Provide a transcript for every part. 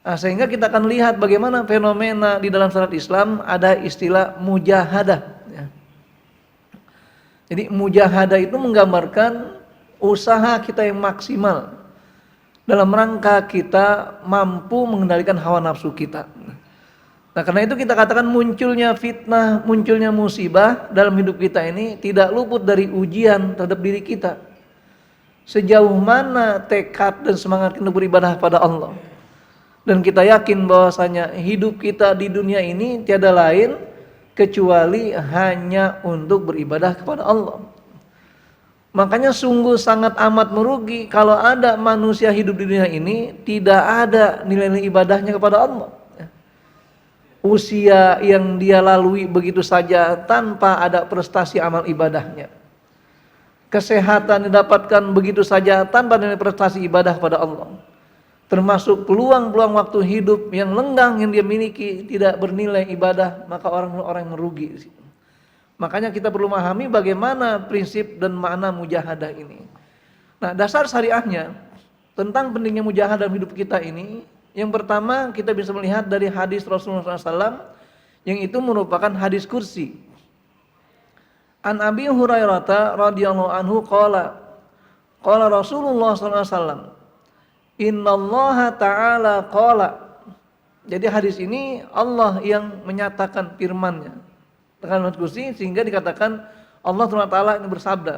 Nah, sehingga kita akan lihat bagaimana fenomena di dalam syariat Islam ada istilah mujahadah. Ya. Jadi mujahadah itu menggambarkan usaha kita yang maksimal dalam rangka kita mampu mengendalikan hawa nafsu kita. Nah, karena itu kita katakan munculnya fitnah, munculnya musibah dalam hidup kita ini tidak luput dari ujian terhadap diri kita. Sejauh mana tekad dan semangat kita beribadah pada Allah. Dan kita yakin bahwasanya hidup kita di dunia ini tiada lain kecuali hanya untuk beribadah kepada Allah. Makanya sungguh sangat amat merugi kalau ada manusia hidup di dunia ini tidak ada nilai-nilai ibadahnya kepada Allah. Usia yang dia lalui begitu saja tanpa ada prestasi amal ibadahnya. Kesehatan didapatkan begitu saja tanpa nilai prestasi ibadah pada Allah. Termasuk peluang-peluang waktu hidup yang lenggang yang dia miliki tidak bernilai ibadah, maka orang-orang merugi. Makanya kita perlu memahami bagaimana prinsip dan makna mujahadah ini. Nah, dasar syariahnya tentang pentingnya mujahadah dalam hidup kita ini, yang pertama kita bisa melihat dari hadis Rasulullah SAW yang itu merupakan hadis kursi. An Abi Hurairah radhiyallahu anhu qala Rasulullah SAW, Innallaha ta'ala qala. Jadi hadis ini Allah yang menyatakan firman-Nya dengan kursi, sehingga dikatakan Allah SWT ini bersabda,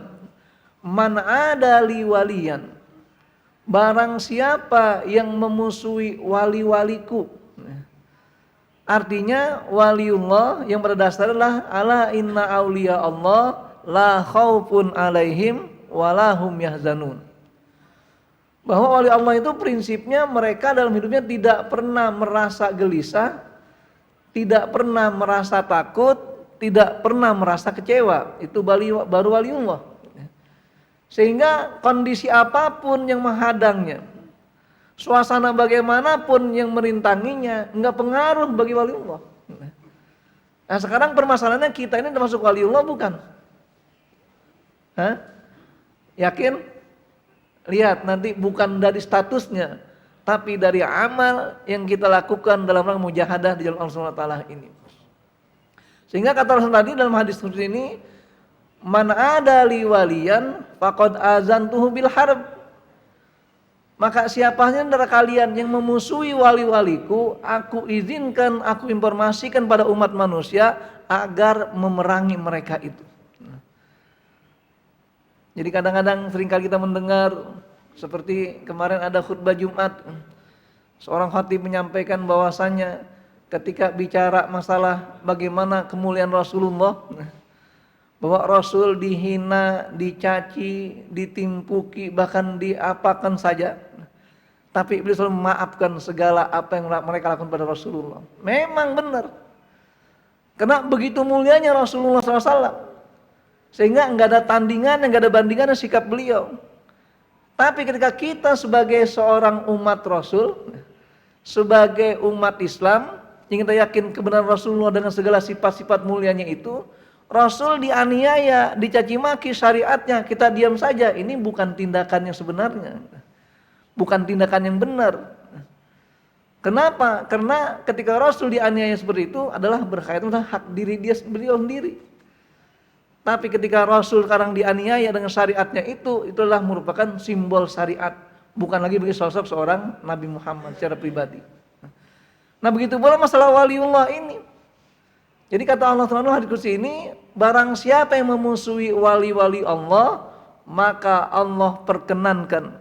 Man ada li waliyan, barang siapa yang memusuhi wali-waliku. Artinya waliullah yang pada dasarnya ala inna auliya Allah la khaufun alaihim walahum yahzanun. Bahwa wali Allah itu prinsipnya mereka dalam hidupnya tidak pernah merasa gelisah, tidak pernah merasa takut, tidak pernah merasa kecewa. Itu baru waliullah. Sehingga kondisi apapun yang menghadangnya, suasana bagaimanapun yang merintanginya, enggak pengaruh bagi waliullah. Nah, sekarang permasalahannya kita ini termasuk waliullah bukan? Hah? Yakin? Lihat nanti bukan dari statusnya, tapi dari amal yang kita lakukan dalam rangka mujahadah di jalan Allah Subhanahu wa taala ini. Sehingga kata Rasul tadi dalam hadis ini, Man ada li waliyan faqad azantuhu bil harb. Maka siapanya antara kalian yang memusuhi wali-waliku, aku izinkan, aku informasikan pada umat manusia agar memerangi mereka itu. Jadi kadang-kadang seringkali kita mendengar seperti kemarin ada khutbah Jumat, seorang khatib menyampaikan bahwasanya ketika bicara masalah bagaimana kemuliaan Rasulullah, bahwa Rasul dihina, dicaci, ditimpuki, bahkan diapakan saja, tapi beliau selalu memaafkan segala apa yang mereka lakukan pada Rasulullah. Memang benar, karena begitu mulianya Rasulullah SAW, sehingga enggak ada tandingan, enggak ada bandingan sikap beliau. Tapi ketika kita sebagai seorang umat Rasul, sebagai umat Islam yang kita yakin kebenaran Rasulullah dengan segala sifat-sifat mulianya itu, Rasul dianiaya, dicaci maki syariatnya, kita diam saja, ini bukan tindakan yang sebenarnya, bukan tindakan yang benar. Kenapa? Karena ketika Rasul dianiaya seperti itu adalah berkaitan dengan hak diri beliau sendiri. Tapi ketika Rasul sekarang dianiaya dengan syariatnya itu, itulah merupakan simbol syariat, bukan lagi bagi sosok seorang Nabi Muhammad secara pribadi. Nah, begitu pula masalah waliullah ini. Jadi kata Allah Subhanahu hadis kursi ini, barang siapa yang memusuhi wali-wali Allah, maka Allah perkenankan,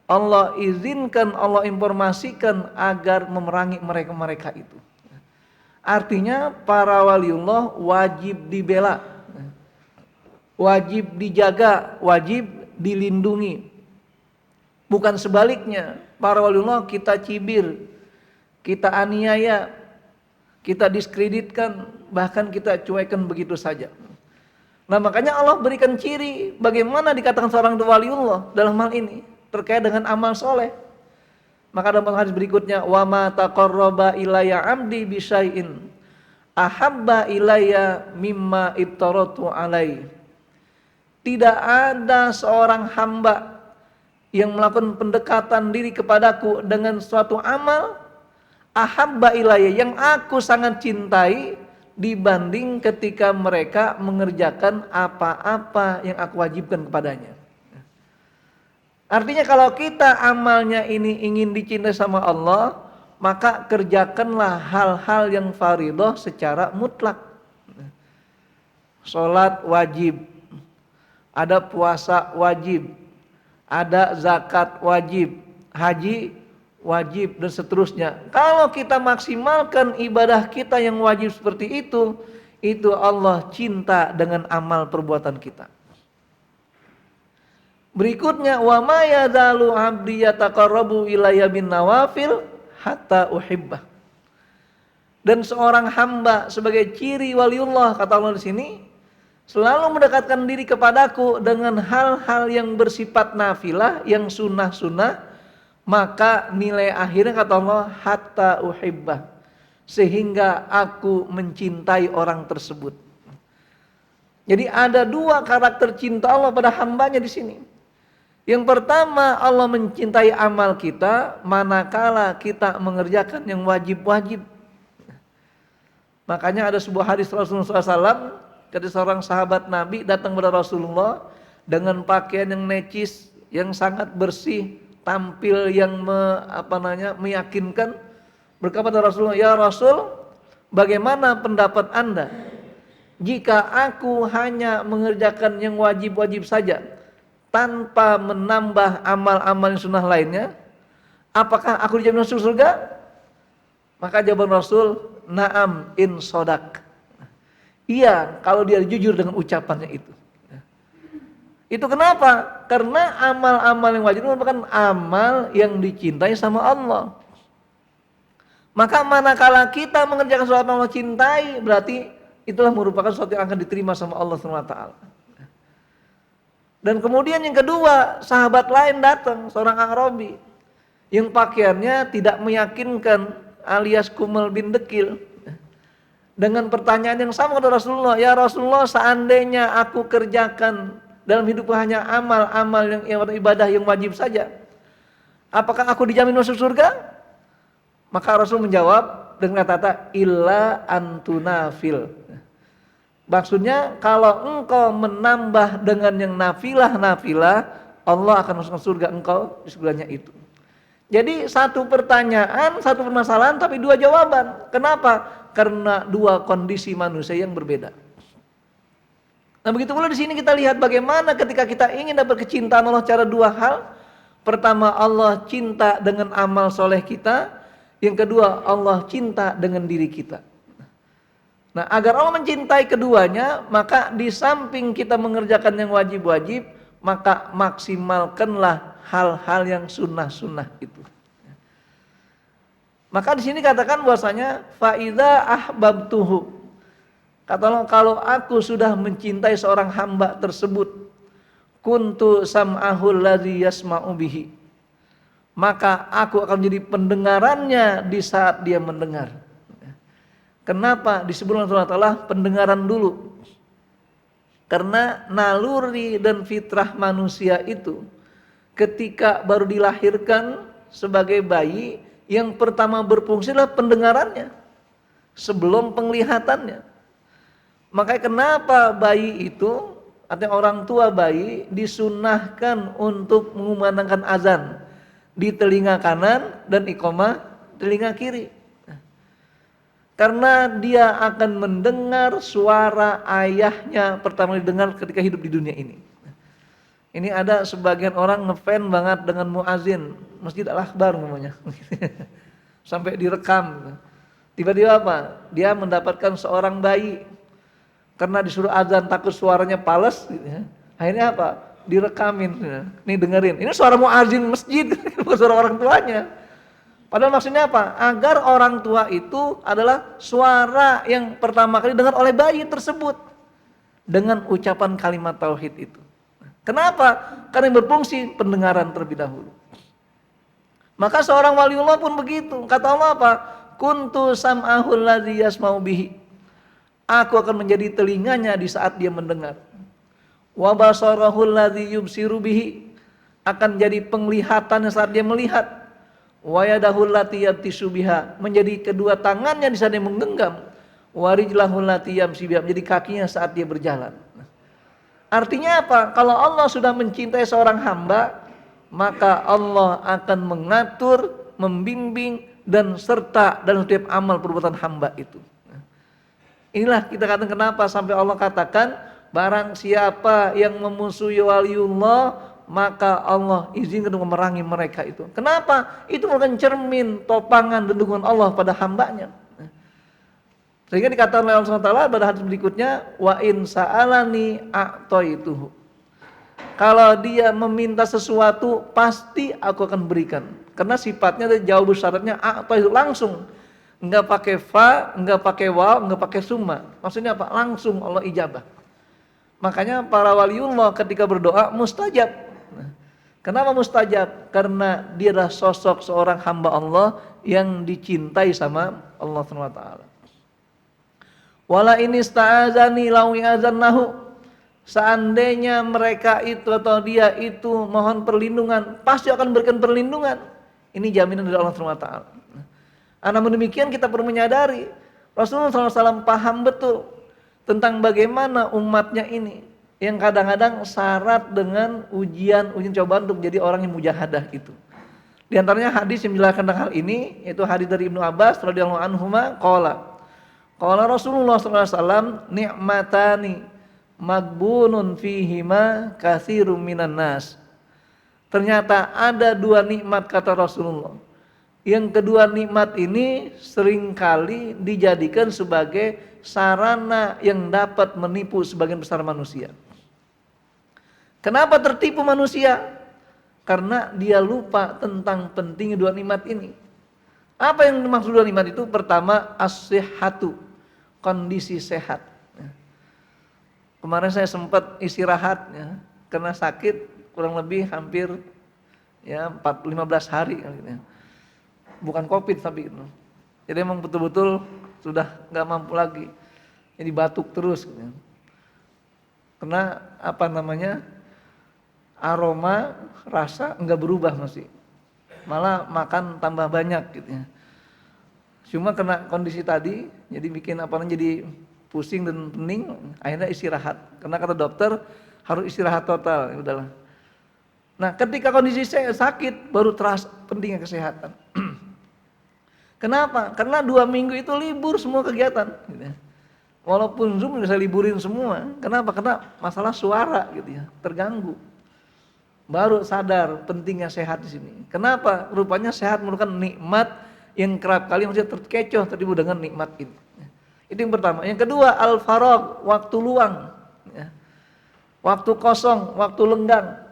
Allah izinkan, Allah informasikan agar memerangi mereka-mereka itu. Artinya para waliullah wajib dibela, wajib dijaga, wajib dilindungi. Bukan sebaliknya, para waliullah kita cibir, kita aniaya, kita diskreditkan, bahkan kita cuekan begitu saja. Nah, makanya Allah berikan ciri bagaimana dikatakan seorang waliullah dalam hal ini terkait dengan amal soleh. Maka dalam hadis berikutnya, wa ma taqarraba ilayya 'abdi bi syai'in ahabba ilayya mimma ibtaratu alaihi. Tidak ada seorang hamba yang melakukan pendekatan diri kepadaku dengan suatu amal ahabba ilayya, yang aku sangat cintai dibanding ketika mereka mengerjakan apa-apa yang aku wajibkan kepadanya. Artinya kalau kita amalnya ini ingin dicintai sama Allah, maka kerjakanlah hal-hal yang fardhah secara mutlak. Salat wajib, ada puasa wajib, ada zakat wajib, haji wajib, dan seterusnya. Kalau kita maksimalkan ibadah kita yang wajib seperti itu Allah cinta dengan amal perbuatan kita. Berikutnya, wa ma yazalu 'abdi yataqarrabu ilayya bin nawafil hatta uhibbah. Dan seorang hamba sebagai ciri waliullah, kata Allah di sini, selalu mendekatkan diri kepadaku dengan hal-hal yang bersifat nafilah, yang sunnah-sunnah, maka nilai akhirnya, kata Allah, hatta uhibbah, sehingga aku mencintai orang tersebut. Jadi ada dua karakter cinta Allah pada hambanya di sini. Yang pertama, Allah mencintai amal kita manakala kita mengerjakan yang wajib-wajib. Makanya ada sebuah hadis Rasulullah SAW, ketika seorang sahabat Nabi datang kepada Rasulullah dengan pakaian yang necis, yang sangat bersih, tampil yang meyakinkan, berkata kepada Rasulullah, ya Rasul, bagaimana pendapat Anda jika aku hanya mengerjakan yang wajib-wajib saja tanpa menambah amal-amal yang sunnah lainnya, apakah aku dijamin masuk surga? Maka jawaban Rasul, na'am in sodak. Iya, kalau dia jujur dengan ucapannya itu. Itu kenapa? Karena amal-amal yang wajib itu merupakan amal yang dicintai sama Allah. Maka manakala kita mengerjakan sesuatu yang Allah cintai, berarti itulah merupakan sesuatu yang akan diterima sama Allah SWT. Dan kemudian yang kedua, sahabat lain datang, seorang Arabi yang pakaiannya tidak meyakinkan, alias kumel bin dekil, dengan pertanyaan yang sama kepada Rasulullah, ya Rasulullah, seandainya aku kerjakan dalam hidupku hanya amal-amal yang ibadah yang wajib saja, apakah aku dijamin masuk surga? Maka Rasul menjawab dengan kata illa antunafil. Maksudnya kalau engkau menambah dengan yang nafilah, Allah akan masukkan surga engkau di surganya itu. Jadi satu pertanyaan, satu permasalahan, tapi dua jawaban. Kenapa? Karena dua kondisi manusia yang berbeda. Nah begitu pula di sini kita lihat bagaimana ketika kita ingin dapat kecintaan Allah cara dua hal. Pertama, Allah cinta dengan amal soleh kita. Yang kedua, Allah cinta dengan diri kita. Nah, agar Allah mencintai keduanya, maka di samping kita mengerjakan yang wajib-wajib, maka maksimalkanlah hal-hal yang sunnah-sunnah itu. Maka di sini katakan bahwasanya fa idza ahbabtuhu. Kata Allah, kalau aku sudah mencintai seorang hamba tersebut, kuntu sam'ahul ladzi yasma'u bihi. Maka aku akan menjadi pendengarannya di saat dia mendengar. Kenapa disebut Allah Ta'ala pendengaran dulu? Karena naluri dan fitrah manusia itu ketika baru dilahirkan sebagai bayi, yang pertama berfungsi adalah pendengarannya sebelum penglihatannya. Makanya kenapa bayi itu, artinya orang tua bayi, disunahkan untuk mengumandangkan azan di telinga kanan dan iqamah telinga kiri. Karena dia akan mendengar suara ayahnya pertama didengar ketika hidup di dunia ini. Ini ada sebagian orang ngefan banget dengan muazin Masjid Al-Akbar namanya. Sampai direkam. Tiba-tiba apa? Dia mendapatkan seorang bayi. Karena disuruh azan takut suaranya pales gitu ya. Akhirnya apa? Direkamin. Nih dengerin. Ini suara muazin masjid, bukan suara orang tuanya. Padahal maksudnya apa? Agar orang tua itu adalah suara yang pertama kali dengar oleh bayi tersebut dengan ucapan kalimat tauhid itu. Kenapa? Karena yang berfungsi pendengaran terlebih dahulu. Maka seorang waliullah pun begitu. Kata Allah apa? Kuntu sam'ahul ladzi yasma'u bihi. Aku akan menjadi telinganya di saat dia mendengar. Wa basarahul ladzi yubsiru bihi. Akan jadi penglihatannya saat dia melihat. wa yadahu allati yabtishu biha, menjadi kedua tangannya di saat dia menggenggam, wa rijlahu allati yamshi biha, menjadi kakinya saat dia berjalan. Artinya apa? Kalau Allah sudah mencintai seorang hamba, maka Allah akan mengatur, membimbing dan serta dalam setiap amal perbuatan hamba itu. Inilah kita katakan kenapa sampai Allah katakan barang siapa yang memusuhi waliullah maka Allah izinkan untuk memerangi mereka itu. Kenapa? Itu merupakan cermin, topangan dan dukungan Allah pada hambanya. Sehingga dikatakan oleh Allah SWT pada hadis berikutnya, wa in sa'alani a'taituhu. Kalau dia meminta sesuatu pasti aku akan berikan. Karena sifatnya ada jawab syaratnya a'taituhu, langsung. Enggak pakai fa, enggak pakai waw, enggak pakai summa. Maksudnya apa? Langsung Allah ijabah. Makanya para waliullah ketika berdoa mustajab. Kenapa mustajab? Karena dia adalah sosok seorang hamba Allah yang dicintai sama Allah SWT. Wala ini sta'azani lawi azannahu. Seandainya mereka itu atau dia itu mohon perlindungan, pasti akan berikan perlindungan. Ini jaminan dari Allah SWT. Namun demikian kita perlu menyadari Rasulullah SAW paham betul tentang bagaimana umatnya ini yang kadang-kadang syarat dengan ujian cobaan untuk menjadi orang yang mujahadah itu. Di antaranya hadis yang menjelaskan tentang hal ini, yaitu hadis dari Ibnu Abbas radhiyallahu anhuma qala Rasulullah SAW ni'matani magbunun fihima katsirun minan nas. Ternyata ada dua nikmat kata Rasulullah. Yang kedua nikmat ini seringkali dijadikan sebagai sarana yang dapat menipu sebagian besar manusia. Kenapa tertipu manusia? Karena dia lupa tentang pentingnya dua nikmat ini. Apa yang dimaksud dua nikmat itu? Pertama, as-sihhatu, kondisi sehat. Kemarin saya sempat istirahat ya, karena sakit kurang lebih hampir ya 15 hari ya. Bukan COVID tapi itu. Jadi emang betul-betul sudah nggak mampu lagi. Jadi batuk terus gitu. Karena apa namanya? Aroma, rasa nggak berubah masih. Malah makan tambah banyak gitu ya. Cuma kena kondisi tadi jadi bikin apa namanya jadi pusing dan pening, akhirnya istirahat. Karena kata dokter harus istirahat total, ya udahlah. Nah, ketika kondisi saya sakit baru terasa pentingnya kesehatan. Kenapa? Karena 2 minggu itu libur semua kegiatan gitu ya. Walaupun Zoom bisa liburin semua. Kenapa? Karena masalah suara gitu ya, terganggu. Baru sadar pentingnya sehat di sini. Kenapa? Rupanya sehat merupakan nikmat yang kerap kali manusia terkecoh tertipu dengan nikmat ini. Itu yang pertama. Yang kedua, al-faragh, waktu luang ya. Waktu kosong, waktu lenggang.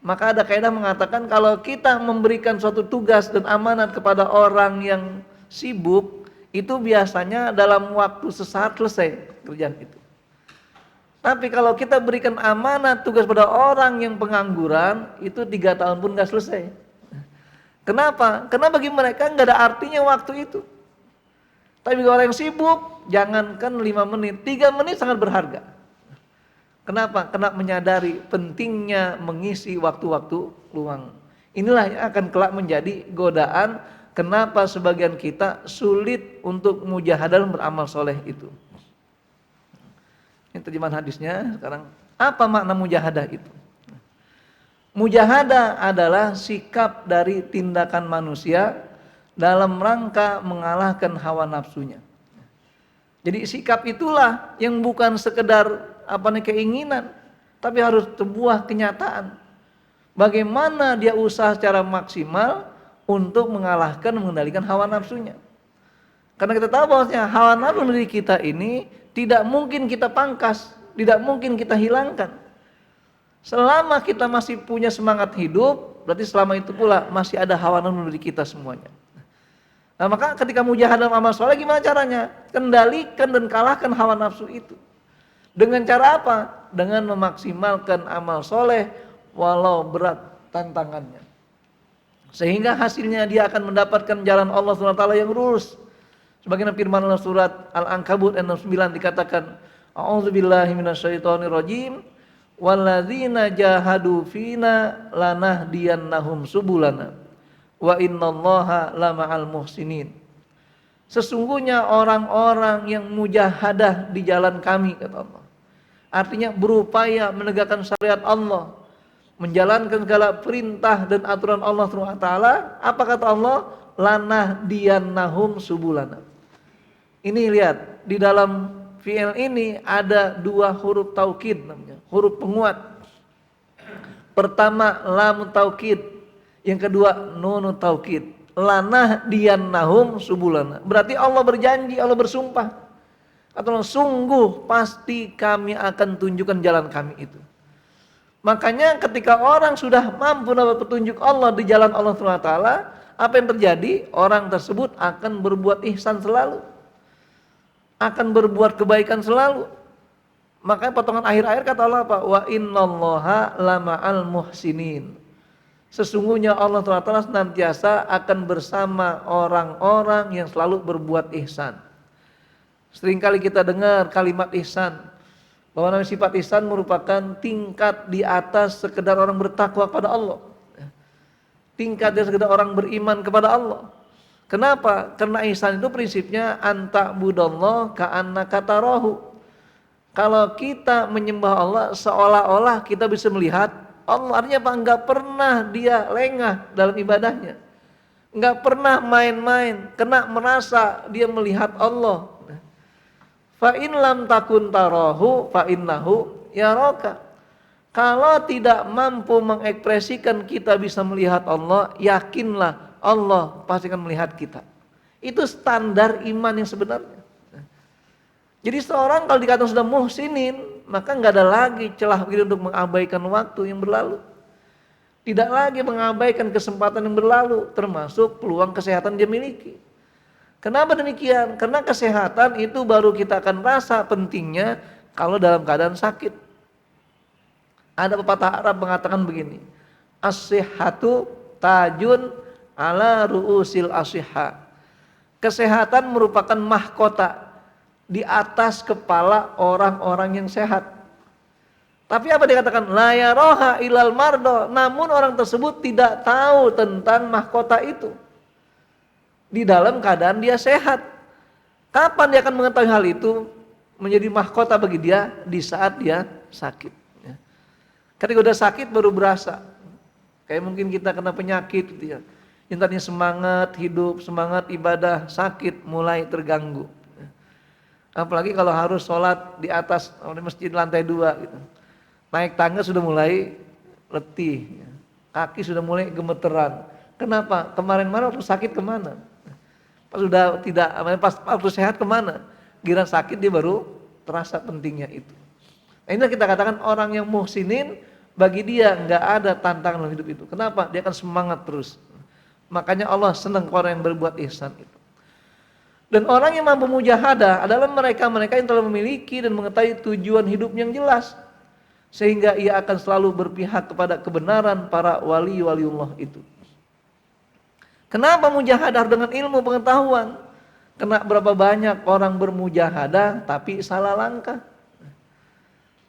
Maka ada kaidah mengatakan kalau kita memberikan suatu tugas dan amanat kepada orang yang sibuk, itu biasanya dalam waktu sesaat selesai kerjaan itu. Tapi kalau kita berikan amanat tugas pada orang yang pengangguran, itu 3 tahun pun gak selesai. Kenapa? Karena bagi mereka gak ada artinya waktu itu. Tapi bagi orang yang sibuk, jangankan 5 menit, 3 menit sangat berharga. Kenapa? Karena menyadari pentingnya mengisi waktu-waktu luang. Inilah yang akan kelak menjadi godaan kenapa sebagian kita sulit untuk mujahadah beramal soleh itu. Ini terjemahan hadisnya sekarang. Apa makna mujahadah itu? Mujahadah adalah sikap dari tindakan manusia dalam rangka mengalahkan hawa nafsunya. Jadi sikap itulah yang bukan sekedar keinginan, tapi harus sebuah kenyataan. Bagaimana dia usaha secara maksimal untuk mengalahkan, mengendalikan hawa nafsunya. Karena kita tahu bahwasanya hawa nafsu diri kita ini tidak mungkin kita pangkas, tidak mungkin kita hilangkan. Selama kita masih punya semangat hidup, berarti selama itu pula masih ada hawa nafsu diri kita semuanya. Nah, maka ketika mujahadah dalam amal soleh gimana caranya? Kendalikan dan kalahkan hawa nafsu itu. Dengan cara apa? Dengan memaksimalkan amal soleh walau berat tantangannya. Sehingga hasilnya dia akan mendapatkan jalan Allah SWT yang lurus. Sebagaimana firman Allah surat Al-Ankabut ayat 9 dikatakan, A'udzubillahi minasyaitonirrajim, walladzina jahadu fina lanahdiyannahum subulana wa innallaha lama'al muhsinin. Sesungguhnya orang-orang yang mujahadah di jalan kami, kata Allah. Artinya berupaya menegakkan syariat Allah, menjalankan segala perintah dan aturan Allah SWT. Apa kata Allah? Lanahdiyannahum subulana. Ini lihat, di dalam fi'il ini ada dua huruf taukid namanya, huruf penguat. Pertama lam taukid, yang kedua nun taukid. Lanahdiyannahum subulana. Berarti Allah berjanji, Allah bersumpah. Atau sungguh pasti kami akan tunjukkan jalan kami itu. Makanya ketika orang sudah mampu dapat petunjuk Allah di jalan Allah SWT, apa yang terjadi? Orang tersebut akan berbuat ihsan selalu, akan berbuat kebaikan selalu. Makanya potongan akhir-akhir kata Allah apa? Wa innallaha lama'al muhsinin. Sesungguhnya Allah SWT senantiasa akan bersama orang-orang yang selalu berbuat ihsan. Seringkali kita dengar kalimat ihsan, bahwa namanya sifat ihsan merupakan tingkat di atas sekedar orang bertakwa kepada Allah, tingkat di sekedar orang beriman kepada Allah. Kenapa? Karena ihsan itu prinsipnya anta budallah ka'annaka tarahu. Kalau kita menyembah Allah seolah-olah kita bisa melihat Allah. Artinya apa? Enggak pernah dia lengah dalam ibadahnya, enggak pernah main-main, kena merasa dia melihat Allah. Fa in lam takun tarahu fa innahu yaraka. Kalau tidak mampu mengekspresikan kita bisa melihat Allah, yakinlah Allah pasti akan melihat kita. Itu standar iman yang sebenarnya. Jadi seorang kalau dikatakan sudah muhsinin, maka nggak ada lagi celah bagi untuk mengabaikan waktu yang berlalu. Tidak lagi mengabaikan kesempatan yang berlalu, termasuk peluang kesehatan dia miliki. Kenapa demikian? Karena kesehatan itu baru kita akan rasa pentingnya kalau dalam keadaan sakit. Ada pepatah Arab mengatakan begini, as-sihhatu tajun ala ru'usil asihha. Kesehatan merupakan mahkota di atas kepala orang-orang yang sehat. Tapi apa dikatakan? La yaroha ilal mardo. Namun orang tersebut tidak tahu tentang mahkota itu di dalam keadaan dia sehat. Kapan dia akan mengetahui hal itu? Menjadi mahkota bagi dia di saat dia sakit. Ketika udah sakit baru berasa. Kayak mungkin kita kena penyakit gitu ya. Yang tadinya semangat hidup, semangat ibadah, sakit mulai terganggu. Apalagi kalau harus sholat di atas di masjid lantai 2 gitu. Naik tangga sudah mulai letih, kaki sudah mulai gemeteran. Kenapa? Kemarin-kemarin waktu sakit kemana? Pas sudah tidak, pas waktu sehat kemana? Giliran sakit dia baru terasa pentingnya itu. Nah, ini kita katakan orang yang muhsinin, bagi dia nggak ada tantangan dalam hidup itu. Kenapa? Dia akan semangat terus. Makanya Allah senang orang yang berbuat ihsan itu. Dan orang yang mampu mujahadah adalah mereka-mereka yang telah memiliki dan mengetahui tujuan hidup yang jelas, sehingga ia akan selalu berpihak kepada kebenaran para wali-waliullah itu. Kenapa mujahadah dengan ilmu pengetahuan? Karena berapa banyak orang bermujahadah tapi salah langkah.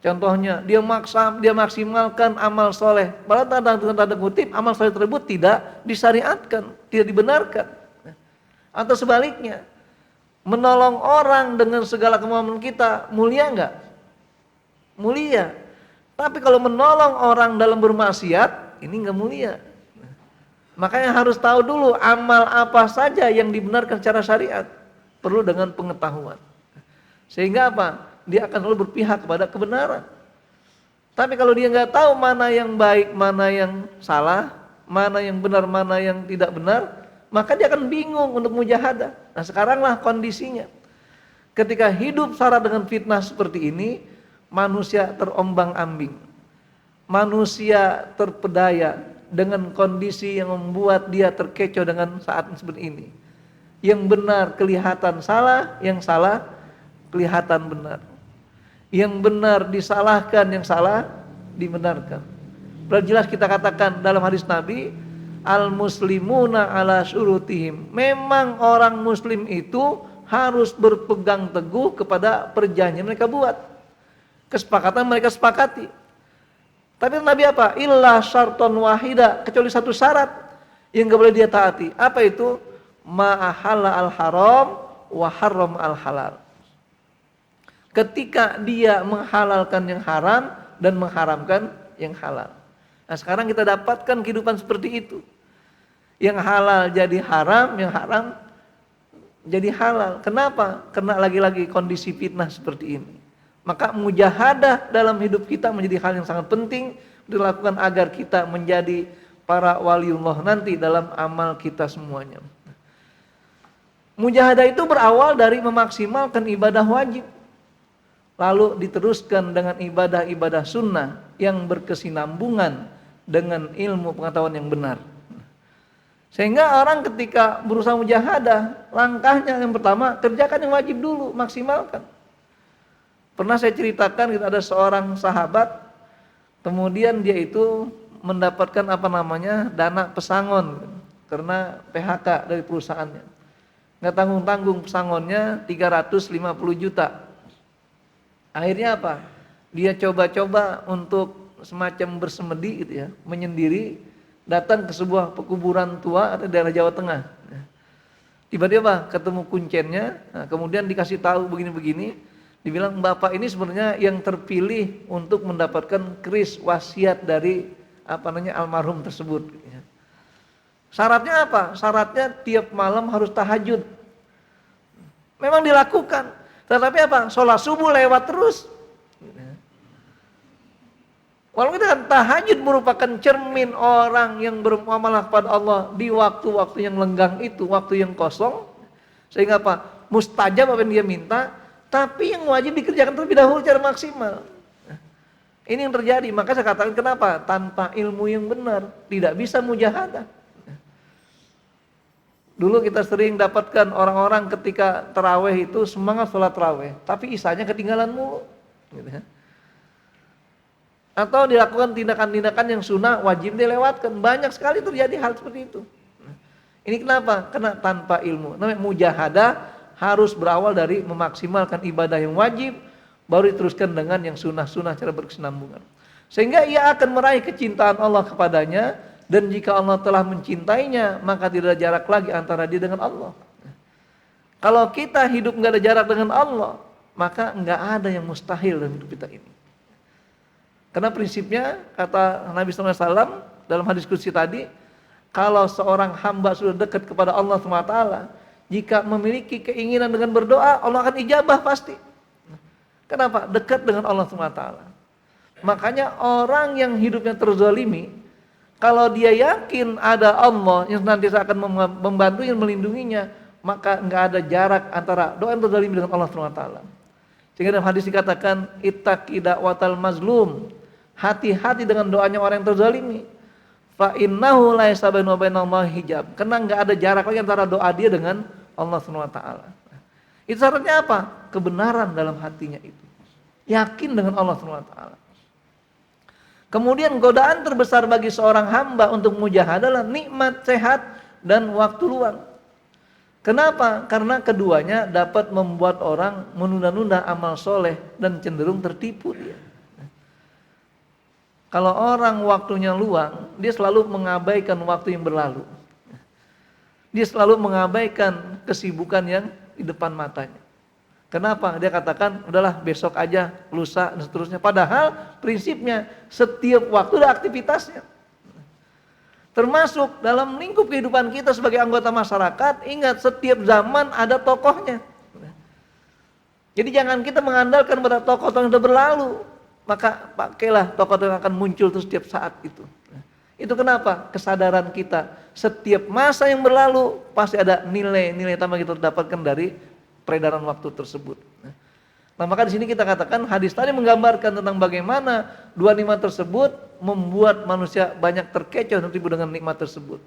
Contohnya dia maksimalkan amal soleh, malah tanda kutip amal soleh tersebut tidak disyariatkan, tidak dibenarkan. Atau sebaliknya, menolong orang dengan segala kemampuan kita, mulia enggak? Mulia. Tapi kalau menolong orang dalam bermaksiat, ini enggak mulia. Makanya harus tahu dulu amal apa saja yang dibenarkan secara syariat, perlu dengan pengetahuan. Sehingga apa? Dia akan selalu berpihak kepada kebenaran. Tapi kalau dia enggak tahu mana yang baik, mana yang salah, mana yang benar, mana yang tidak benar, maka dia akan bingung untuk mujahadah. Nah sekaranglah kondisinya. Ketika hidup syarat dengan fitnah seperti ini, manusia terombang-ambing. Manusia terpedaya dengan kondisi yang membuat dia terkecoh dengan saat seperti ini. Yang benar kelihatan salah, yang salah kelihatan benar. Yang benar disalahkan, yang salah dibenarkan. Jelas kita katakan dalam hadis Nabi, al-muslimuna ala syurutihim. Memang orang muslim itu harus berpegang teguh kepada perjanjian mereka buat, kesepakatan mereka sepakati. Tapi Nabi apa? Illa syarton wahida, kecuali satu syarat, yang nggak boleh dia taati. Apa itu? Ma'ahalla al-haram wa harram al-halal. Ketika dia menghalalkan yang haram dan mengharamkan yang halal. Nah, sekarang kita dapatkan kehidupan seperti itu. Yang halal jadi haram, yang haram jadi halal. Kenapa? Karena lagi-lagi kondisi fitnah seperti ini. Maka mujahadah dalam hidup kita menjadi hal yang sangat penting dilakukan agar kita menjadi para waliullah nanti dalam amal kita semuanya. Mujahadah itu berawal dari memaksimalkan ibadah wajib, lalu diteruskan dengan ibadah-ibadah sunnah yang berkesinambungan dengan ilmu pengetahuan yang benar. Sehingga orang ketika berusaha mujahadah, langkahnya yang pertama, kerjakan yang wajib dulu, maksimalkan. Pernah saya ceritakan, ada seorang sahabat, kemudian dia itu mendapatkan dana pesangon karena PHK dari perusahaannya. Nggak tanggung-tanggung pesangonnya 350 juta. Akhirnya apa? Dia coba-coba untuk semacam bersemedi gitu ya, menyendiri, datang ke sebuah pekuburan tua di daerah Jawa Tengah. Tiba-tiba ketemu kuncennya, nah, kemudian dikasih tahu begini-begini, dibilang bapak ini sebenarnya yang terpilih untuk mendapatkan keris wasiat dari almarhum tersebut. Syaratnya apa? Syaratnya tiap malam harus tahajud. Memang dilakukan, tetapi apa? Sholat subuh lewat terus. Walaupun itu kan tahajud merupakan cermin orang yang bermuamalah kepada Allah di waktu-waktu yang lenggang itu, waktu yang kosong. Sehingga apa? Mustajab apa yang dia minta, tapi yang wajib dikerjakan terlebih dahulu secara maksimal. Ini yang terjadi, maka saya katakan kenapa? Tanpa ilmu yang benar, tidak bisa mujahadah. Dulu kita sering dapatkan orang-orang ketika taraweh itu semangat sholat taraweh, tapi isanya ketinggalan mulu. Gitu ya. Atau dilakukan tindakan-tindakan yang sunnah wajib dilewatkan. Banyak sekali terjadi hal seperti itu. Ini kenapa? Karena tanpa ilmu. Namanya mujahadah harus berawal dari memaksimalkan ibadah yang wajib, baru diteruskan dengan yang sunnah-sunnah cara berkesinambungan. Sehingga ia akan meraih kecintaan Allah kepadanya, dan jika Allah telah mencintainya, maka tidak ada jarak lagi antara dia dengan Allah. Kalau kita hidup nggak ada jarak dengan Allah, maka nggak ada yang mustahil dalam hidup kita ini. Karena prinsipnya kata Nabi SAW dalam hadis qudsi tadi, kalau seorang hamba sudah dekat kepada Allah SWT, jika memiliki keinginan dengan berdoa, Allah akan ijabah pasti. Kenapa? Dekat dengan Allah SWT. Makanya orang yang hidupnya terzalimi, kalau dia yakin ada Allah yang nanti akan membantu yang melindunginya, maka nggak ada jarak antara doa yang terzalimi dengan Allah SWT. Sehingga dalam hadis dikatakan, ittaqi da'watal mazlum, hati-hati dengan doanya orang yang terzalimi. Fa innahu laisa bainahu wa bainallahi hijab. Karena enggak ada jarak lagi antara doa dia dengan Allah Subhanahu wa taala. Itu syaratnya apa? Kebenaran dalam hatinya itu. Yakin dengan Allah Subhanahu wa taala. Kemudian godaan terbesar bagi seorang hamba untuk mujahadah adalah nikmat sehat dan waktu luang. Kenapa? Karena keduanya dapat membuat orang menunda-nunda amal soleh dan cenderung tertipu dia. Kalau orang waktunya luang, dia selalu mengabaikan waktu yang berlalu. Dia selalu mengabaikan kesibukan yang di depan matanya. Kenapa? Dia katakan, udahlah besok aja, lusa, dan seterusnya. Padahal prinsipnya setiap waktu ada aktivitasnya. Termasuk dalam lingkup kehidupan kita sebagai anggota masyarakat, ingat setiap zaman ada tokohnya. Jadi jangan kita mengandalkan pada tokoh-tokoh yang sudah berlalu. Maka pakailah tokoh yang akan muncul terus setiap saat itu. Itu kenapa? Kesadaran kita setiap masa yang berlalu pasti ada nilai-nilai tambah kita dapatkan dari peredaran waktu tersebut. Nah, maka di sini kita katakan hadis tadi menggambarkan tentang bagaimana dua nikmat tersebut membuat manusia banyak terkecoh dan tertipu dengan nikmat tersebut.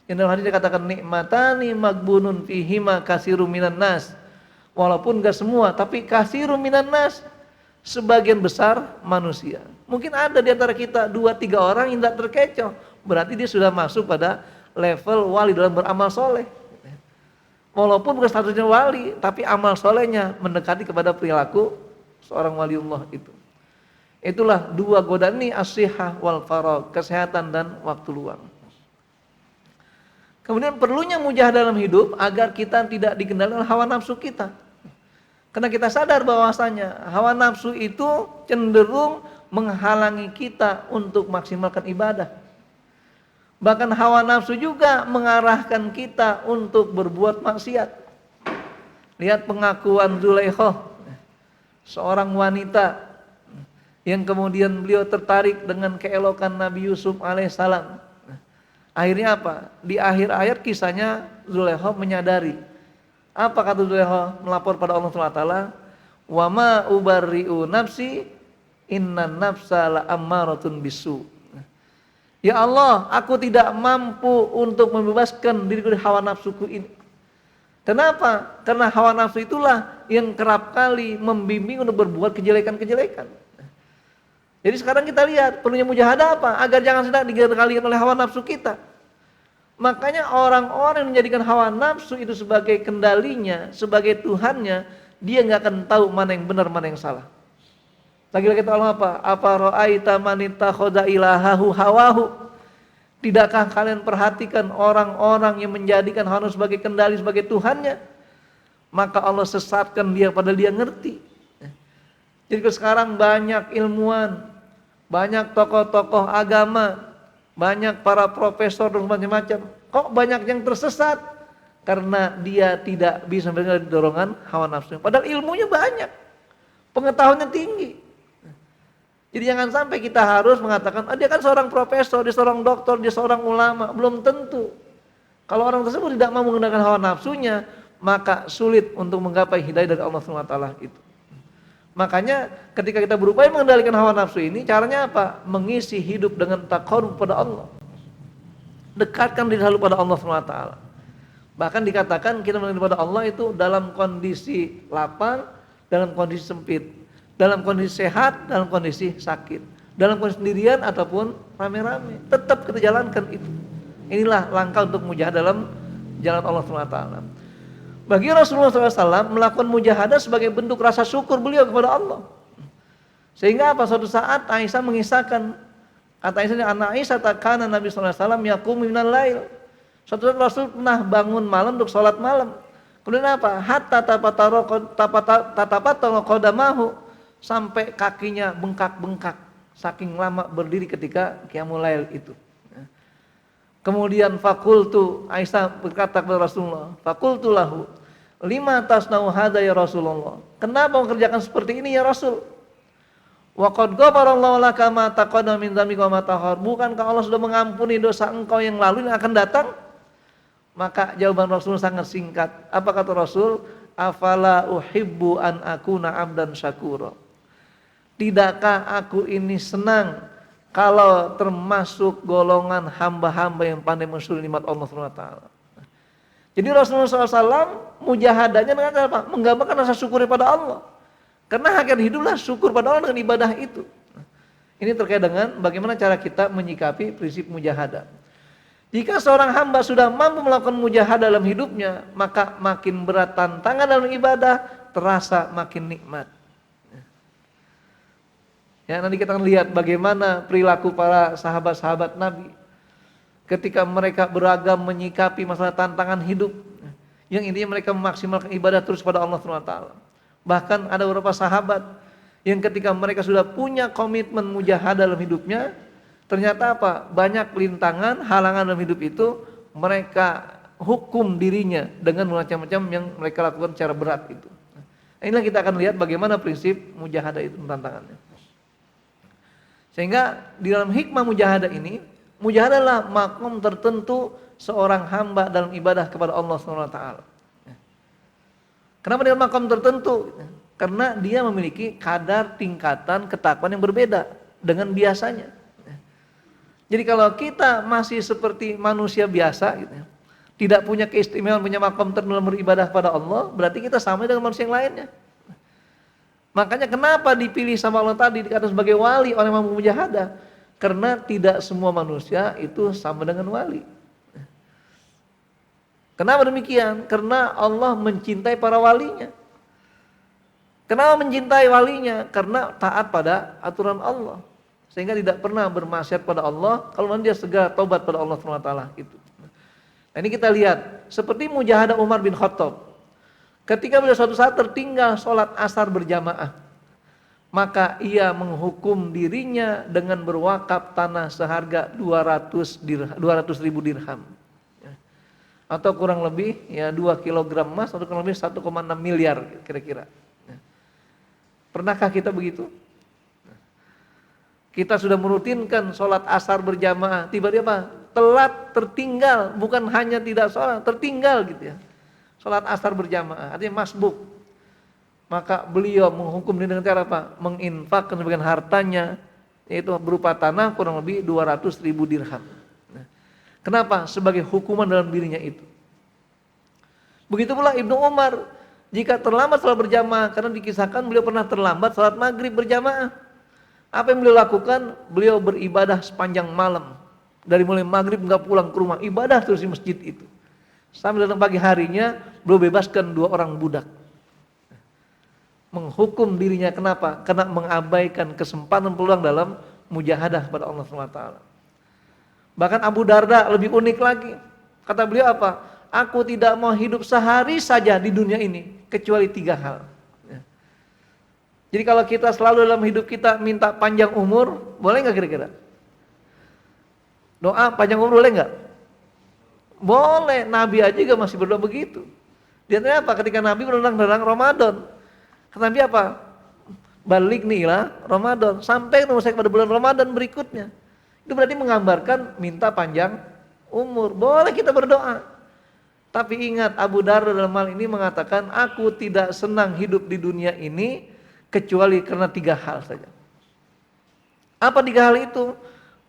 Yang dalam hadis dikatakan nikmatani magbunun fihima kasirum minan nas. Walaupun enggak semua, tapi kasirum minan nas. Sebagian besar manusia. Mungkin ada di antara kita 2-3 orang yang tidak terkecoh. Berarti dia sudah masuk pada level wali dalam beramal soleh. Walaupun bukan statusnya wali, tapi amal solehnya mendekati kepada perilaku seorang waliullah itu. Itulah dua godaan ini, as-sihah wal faragh, kesehatan dan waktu luang. Kemudian perlunya mujahadah dalam hidup agar kita tidak dikendalikan oleh hawa nafsu kita. Karena kita sadar bahwasanya hawa nafsu itu cenderung menghalangi kita untuk maksimalkan ibadah. Bahkan hawa nafsu juga mengarahkan kita untuk berbuat maksiat. Lihat pengakuan Zulaikha, seorang wanita yang kemudian beliau tertarik dengan keelokan Nabi Yusuf alaihissalam. Akhirnya apa? Di akhir ayat kisahnya Zulaikha menyadari. Apa kata Zulaikha? Melapor pada Allah SWT. Wa ma ubarri'u nafsi innan nafsa la'ammaratun bisu. Ya Allah, aku tidak mampu untuk membebaskan diriku dari hawa nafsuku ini. Kenapa? Karena hawa nafsu itulah yang kerap kali membimbing untuk berbuat kejelekan-kejelekan. Jadi sekarang kita lihat perlunya mujahadah apa? Agar jangan sedang dikendalikan oleh hawa nafsu kita. Makanya orang-orang yang menjadikan hawa nafsu itu sebagai kendalinya, sebagai Tuhannya, dia nggak akan tahu mana yang benar, mana yang salah. Lagi-lagi Allah apa? Apa ra'aita man ittakhadha ilahahu hawahu? Tidakkah kalian perhatikan orang-orang yang menjadikan hawa nafsu sebagai kendali, sebagai Tuhannya? Maka Allah sesatkan dia padahal dia ngerti. Jadi sekarang banyak ilmuwan, banyak tokoh-tokoh agama, banyak para profesor dan macam-macam. Kok banyak yang tersesat? Karena dia tidak bisa mendengar dorongan hawa nafsu. Padahal ilmunya banyak, pengetahuannya tinggi. Jadi jangan sampai kita harus mengatakan, dia kan seorang profesor, dia seorang doktor, dia seorang ulama. Belum tentu. Kalau orang tersebut tidak mau menggunakan hawa nafsunya, maka sulit untuk menggapai hidayah dari Allah SWT itu. Makanya ketika kita berupaya mengendalikan hawa nafsu ini, caranya apa? Mengisi hidup dengan taqarrub pada Allah. Dekatkan diri selalu pada Allah SWT. Bahkan dikatakan kita mengenal pada Allah itu dalam kondisi lapang, dalam kondisi sempit, dalam kondisi sehat, dalam kondisi sakit, dalam kondisi sendirian ataupun rame-rame. Tetap kita jalankan itu. Inilah langkah untuk mujahadah dalam jalan Allah SWT. Bagi Rasulullah SAW melakukan mujahadah sebagai bentuk rasa syukur beliau kepada Allah. Sehingga apa? Suatu saat Aisyah mengisahkan, kata Aisyah, anak Aisyah takana Nabi SAW yaqumu minal lail. Suatu saat Rasul pernah bangun malam untuk sholat malam. Kemudian apa? Hatta tatapattara qadamahu, sampai kakinya bengkak-bengkak saking lama berdiri ketika qiyamul lail itu. Kemudian fakultu, Aisyah berkata kepada Rasulullah, fakultu lahu, lima tasna'u hadza ya Rasulullah. Kenapa mengerjakan seperti ini ya Rasul? Wa qad ghafarallahu laka ma taqaddama min dzambika wa ma ta'akhkhar. Bukankah Allah sudah mengampuni dosa engkau yang lalu yang akan datang? Maka jawaban Rasul sangat singkat. Apa kata Rasul? Afala uhibbu an akuna abdan syakura. Tidakkah aku ini senang kalau termasuk golongan hamba-hamba yang pandai mensyukuri nikmat Allah SWT. Jadi Rasulullah SAW mujahadahnya dengan apa? Menggambarkan rasa syukur pada Allah. Karena hakikat hiduplah syukur pada Allah dengan ibadah itu. Ini terkait dengan bagaimana cara kita menyikapi prinsip mujahadah. Jika seorang hamba sudah mampu melakukan mujahadah dalam hidupnya, maka makin berat tantangan dalam ibadah, terasa makin nikmat. Ya, nanti kita akan lihat bagaimana perilaku para sahabat-sahabat Nabi ketika mereka beragam menyikapi masalah tantangan hidup, yang intinya mereka memaksimalkan ibadah terus pada Allah SWT. Bahkan ada beberapa sahabat yang ketika mereka sudah punya komitmen mujahadah dalam hidupnya, ternyata apa? Banyak rintangan, halangan dalam hidup itu, mereka hukum dirinya dengan macam-macam yang mereka lakukan secara berat itu. Inilah kita akan lihat bagaimana prinsip mujahadah itu tantangannya. Sehingga di dalam hikmah mujahadah ini, mujahadah adalah makom tertentu seorang hamba dalam ibadah kepada Allah SWT. Kenapa dalam makom tertentu? Karena dia memiliki kadar tingkatan ketakwaan yang berbeda dengan biasanya. Jadi kalau kita masih seperti manusia biasa, gitu, tidak punya keistimewaan, punya makom tertentu dalam beribadah kepada Allah, berarti kita sama dengan manusia yang lainnya. Makanya kenapa dipilih sama Allah tadi dikatakan sebagai wali orang yang mampu mujahadah? Karena tidak semua manusia itu sama dengan wali. Kenapa demikian? Karena Allah mencintai para walinya. Kenapa mencintai walinya? Karena taat pada aturan Allah. Sehingga tidak pernah bermaksiat pada Allah, kalau dia segera taubat pada Allah SWT itu. Nah, ini kita lihat seperti mujahadah Umar bin Khattab. Ketika beliau suatu saat tertinggal sholat asar berjamaah, maka ia menghukum dirinya dengan berwakaf tanah seharga 200.000 dirham. Atau kurang lebih ya 2 kilogram emas atau kurang lebih 1,6 miliar kira-kira. Pernahkah kita begitu? Kita sudah merutinkan sholat asar berjamaah, tiba-tiba telat, tertinggal, bukan hanya tidak sholat, tertinggal gitu ya. Sholat asar berjamaah, artinya masbuk. Maka beliau menghukum dengan cara apa? Menginfakkan sebagian hartanya, yaitu berupa tanah kurang lebih 200.000 dirham. Kenapa? Sebagai hukuman dalam dirinya itu. Begitu pula Ibnu Umar, jika terlambat salat berjamaah, karena dikisahkan beliau pernah terlambat salat maghrib berjamaah. Apa yang beliau lakukan? Beliau beribadah sepanjang malam. Dari mulai maghrib nggak pulang ke rumah, ibadah terus di masjid itu. Sampai datang pagi harinya, beliau bebaskan 2 orang budak. Menghukum dirinya, kenapa? Karena mengabaikan kesempatan peluang dalam mujahadah kepada Allah SWT. Bahkan Abu Darda lebih unik lagi. Kata beliau apa? Aku tidak mau hidup sehari saja di dunia ini kecuali 3 hal. Jadi kalau kita selalu dalam hidup kita minta panjang umur, boleh nggak kira-kira? Doa panjang umur boleh nggak? Boleh. Nabi aja juga masih berdoa begitu. Dia tanya apa? Ketika Nabi berdoa tentang Ramadan, kata Nabi apa? Balik nih lah Ramadan, sampai ketemu saya pada bulan Ramadan berikutnya. Itu berarti menggambarkan minta panjang umur. Boleh kita berdoa. Tapi ingat, Abu Darda dalam hal ini mengatakan, aku tidak senang hidup di dunia ini kecuali karena 3 hal saja. Apa 3 hal itu?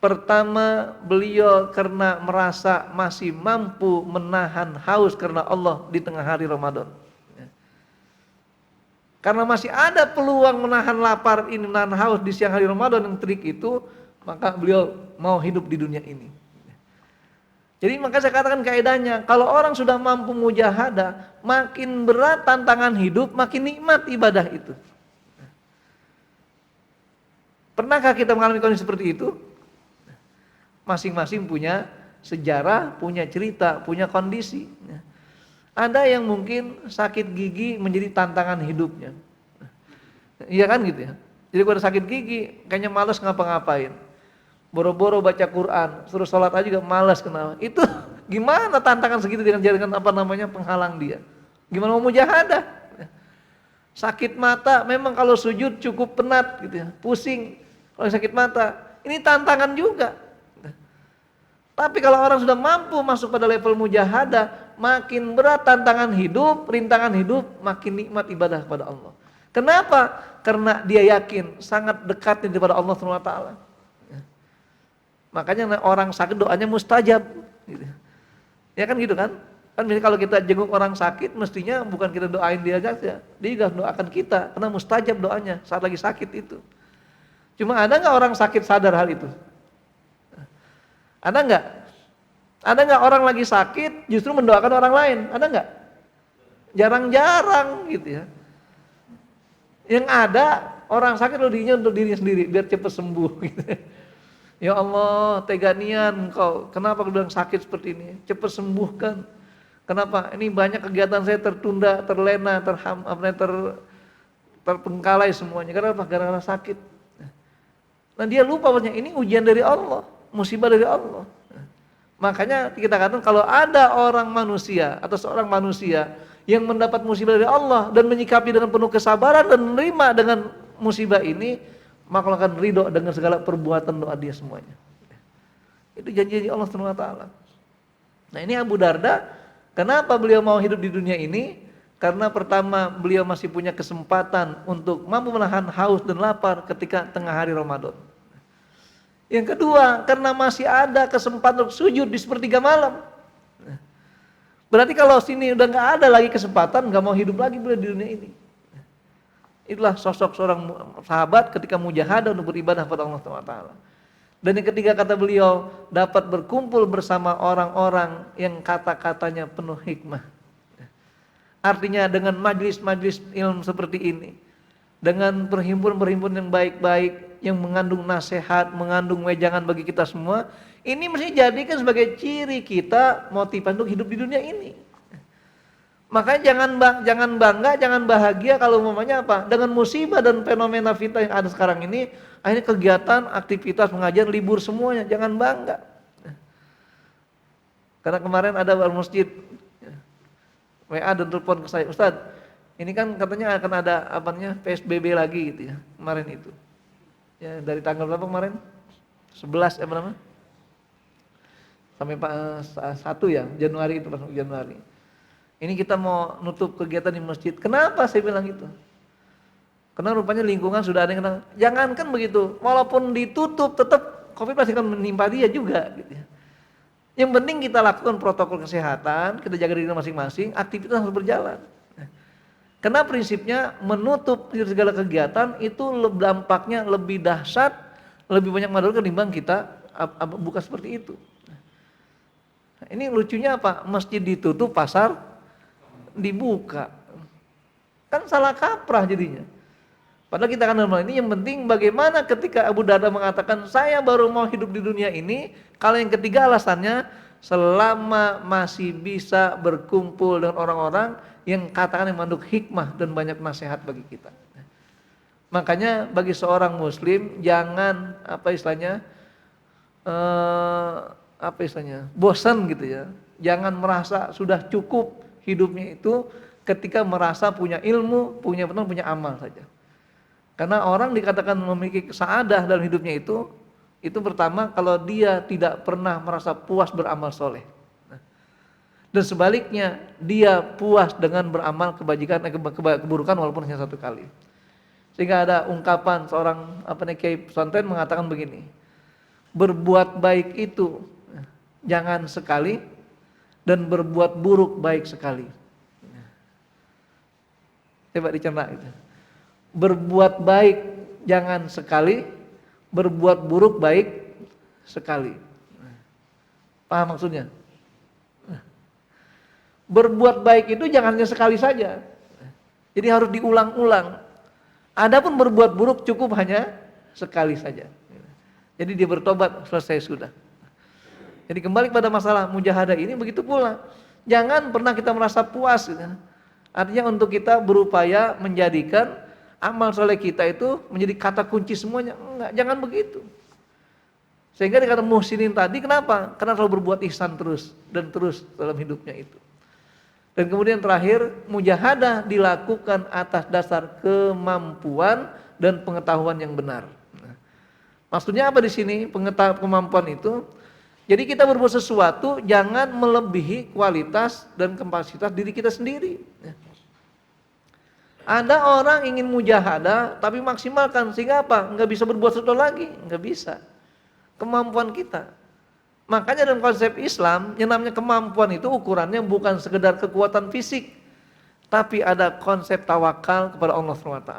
Pertama, beliau karena merasa masih mampu menahan haus karena Allah di tengah hari Ramadan. Karena masih ada peluang menahan lapar ini, menahan haus di siang hari Ramadan yang terik itu, maka beliau mau hidup di dunia ini. Jadi maka saya katakan kaidahnya, kalau orang sudah mampu mujahadah, makin berat tantangan hidup, makin nikmat ibadah itu. Pernahkah kita mengalami kondisi seperti itu? Masing-masing punya sejarah, punya cerita, punya kondisi. Ada yang mungkin sakit gigi menjadi tantangan hidupnya. Iya kan gitu ya. Jadi kalau sakit gigi, kayaknya malas ngapa-ngapain. Boro-boro baca Quran, suruh sholat aja juga malas, kenapa? Itu gimana tantangan segitu dengan penghalang dia? Gimana mau mujahadah? Sakit mata, memang kalau sujud cukup penat gitu ya, pusing. Kalau sakit mata, ini tantangan juga. Tapi kalau orang sudah mampu masuk pada level mujahadah, makin berat tantangan hidup, rintangan hidup, makin nikmat ibadah kepada Allah. Kenapa? Karena dia yakin sangat dekatnya kepada Allah SWT. Makanya orang sakit doanya mustajab gitu. Ya kan gitu kan? Kan misalnya kalau kita jenguk orang sakit, mestinya bukan kita doain dia saja, dia juga doakan kita, karena mustajab doanya saat lagi sakit itu. Cuma ada nggak orang sakit sadar hal itu? Ada nggak? Ada nggak orang lagi sakit justru mendoakan orang lain? Ada nggak? Jarang-jarang gitu ya. Yang ada orang sakit dirinya untuk dirinya sendiri biar cepat sembuh gitu. Ya Allah, tega nian Engkau, kenapa aku bilang sakit seperti ini? Cepat sembuhkan. Kenapa? Ini banyak kegiatan saya tertunda, terlena, terpengkalai semuanya. Kenapa? Gara-gara sakit. Nah dia lupa bahwa ini ujian dari Allah, musibah dari Allah. Makanya kita katakan kalau ada orang manusia atau seorang manusia yang mendapat musibah dari Allah dan menyikapi dengan penuh kesabaran dan menerima dengan musibah ini, maka akan ridho dengan segala perbuatan doa dia semuanya. Itu janji Allah SWT. Nah ini Abu Darda, kenapa beliau mau hidup di dunia ini? Karena pertama beliau masih punya kesempatan untuk mampu menahan haus dan lapar ketika tengah hari Ramadan. Yang kedua, karena masih ada kesempatan untuk sujud di sepertiga malam. Berarti kalau sini udah nggak ada lagi kesempatan, nggak mau hidup lagi beliau di dunia ini. Itulah sosok seorang sahabat ketika mujahadah untuk beribadah kepada Allah SWT. Dan yang ketiga kata beliau, dapat berkumpul bersama orang-orang yang kata-katanya penuh hikmah. Artinya dengan majlis-majlis ilmu seperti ini, dengan perhimpunan-perhimpunan yang baik-baik, yang mengandung nasihat, mengandung wejangan bagi kita semua, ini mesti jadikan sebagai ciri kita motivasi untuk hidup di dunia ini. Makanya jangan bangga, jangan bahagia kalau umpamanya apa? Dengan musibah dan fenomena fitnah yang ada sekarang ini, akhirnya kegiatan, aktivitas pengajian libur semuanya, jangan bangga. Karena kemarin ada masjid WA dan telepon ke saya, Ustadz, ini kan katanya akan ada PSBB lagi gitu ya, kemarin itu. Ya, dari tanggal berapa kemarin? 11 berapa? Sampai 1 ya, Januari itu, masuk Januari. Ini kita mau nutup kegiatan di masjid. Kenapa saya bilang itu? Karena rupanya lingkungan sudah ada yang kena. Jangankan begitu, walaupun ditutup tetap Covid pasti akan menimpa dia juga gitu ya. Yang penting kita lakukan protokol kesehatan, kita jaga diri masing-masing, aktivitas harus berjalan. Karena prinsipnya menutup segala kegiatan itu dampaknya lebih dahsyat, lebih banyak madarat ketimbang kita buka seperti itu. Nah, ini lucunya apa? Masjid ditutup, pasar dibuka. Kan salah kaprah jadinya. Padahal kita kan normal ini yang penting bagaimana ketika Abu Darda mengatakan saya baru mau hidup di dunia ini, kalau yang ketiga alasannya selama masih bisa berkumpul dengan orang-orang yang katakan yang mengandung hikmah dan banyak nasihat bagi kita. Makanya bagi seorang muslim jangan bosan gitu ya. Jangan merasa sudah cukup hidupnya itu ketika merasa punya ilmu, punya amal saja. Karena orang dikatakan memiliki kesaadah dalam hidupnya itu pertama kalau dia tidak pernah merasa puas beramal soleh. Dan sebaliknya dia puas dengan beramal keburukan walaupun hanya 1 kali. Sehingga ada ungkapan seorang Kiai pesantren mengatakan begini, berbuat baik itu jangan sekali dan berbuat buruk baik sekali. Coba dicerna itu. Berbuat baik jangan sekali, berbuat buruk baik sekali. Paham maksudnya? Berbuat baik itu jangan hanya sekali saja. Jadi harus diulang-ulang. Adapun berbuat buruk cukup hanya sekali saja. Jadi dia bertobat, selesai sudah. Jadi kembali pada masalah mujahadah ini begitu pula. Jangan pernah kita merasa puas. Artinya untuk kita berupaya menjadikan amal soleh kita itu menjadi kata kunci semuanya. Enggak, jangan begitu. Sehingga dikata muhsinin tadi kenapa? Karena selalu berbuat ihsan terus dan terus dalam hidupnya itu. Dan kemudian terakhir, mujahadah dilakukan atas dasar kemampuan dan pengetahuan yang benar. Maksudnya apa di sini? Kemampuan itu, jadi kita berbuat sesuatu jangan melebihi kualitas dan kapasitas diri kita sendiri. Ada orang ingin mujahadah tapi maksimalkan sehingga apa? Nggak bisa berbuat sesuatu lagi, nggak bisa. Kemampuan kita. Makanya dalam konsep Islam yang namanya kemampuan itu ukurannya bukan sekedar kekuatan fisik, tapi ada konsep tawakal kepada Allah SWT.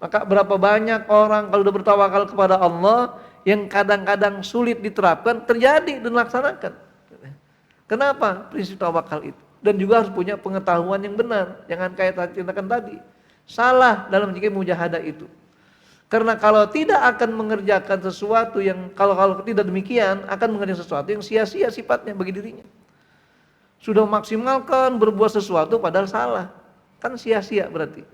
Maka berapa banyak orang kalau sudah bertawakal kepada Allah yang kadang-kadang sulit diterapkan terjadi dan dilaksanakan. Kenapa? Prinsip tawakal itu. Dan juga harus punya pengetahuan yang benar. Jangan kayak ceritakan tadi. Salah dalam jika mujahadah itu. Karena kalau tidak akan mengerjakan sesuatu yang kalau tidak demikian akan mengerjakan sesuatu yang sia-sia sifatnya bagi dirinya. Sudah maksimalkan berbuat sesuatu padahal salah, kan sia-sia berarti.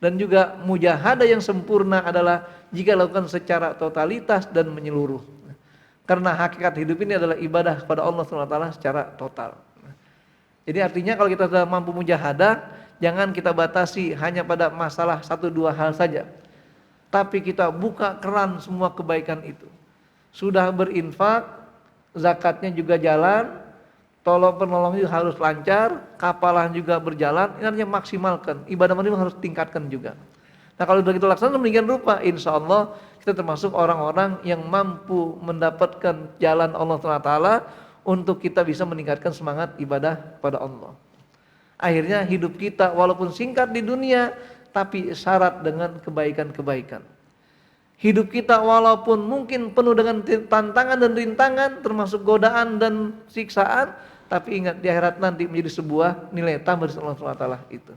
Dan juga mujahadah yang sempurna adalah jika dilakukan secara totalitas dan menyeluruh. Karena hakikat hidup ini adalah ibadah kepada Allah SWT secara total. Jadi artinya kalau kita sudah mampu mujahadah, jangan kita batasi hanya pada masalah 1-2 hal saja. Tapi kita buka keran semua kebaikan itu. Sudah berinfak, zakatnya juga jalan, penolong juga harus lancar, kapalan juga berjalan, ini artinya maksimalkan. Ibadah maksimal harus tingkatkan juga. Nah kalau sudah kita laksanakan demikian rupa, insya Allah kita termasuk orang-orang yang mampu mendapatkan jalan Allah SWT untuk kita bisa meningkatkan semangat ibadah pada Allah. Akhirnya hidup kita walaupun singkat di dunia, tapi syarat dengan kebaikan-kebaikan. Hidup kita walaupun mungkin penuh dengan tantangan dan rintangan, termasuk godaan dan siksaan, tapi ingat di akhirat nanti menjadi sebuah nilai tambah dari Allah SWT itu.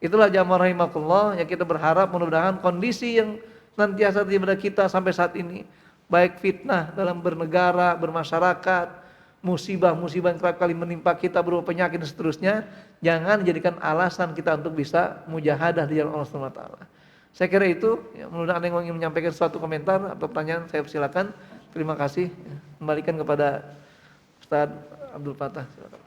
Itulah jamaah rahimakumullah yang kita berharap mudah-mudahan kondisi yang senantiasa terjadi pada kita sampai saat ini, baik fitnah dalam bernegara, bermasyarakat, musibah-musibah yang kerap kali menimpa kita berupa penyakit dan seterusnya, jangan dijadikan alasan kita untuk bisa mujahadah di jalan Allah Subhanahu wa taala. Saya kira itu, ya, mudah-mudahan ada yang ingin menyampaikan suatu komentar atau pertanyaan, saya persilakan. Terima kasih. Kembalikan kepada Ustaz Abdul Fattah. Silakan.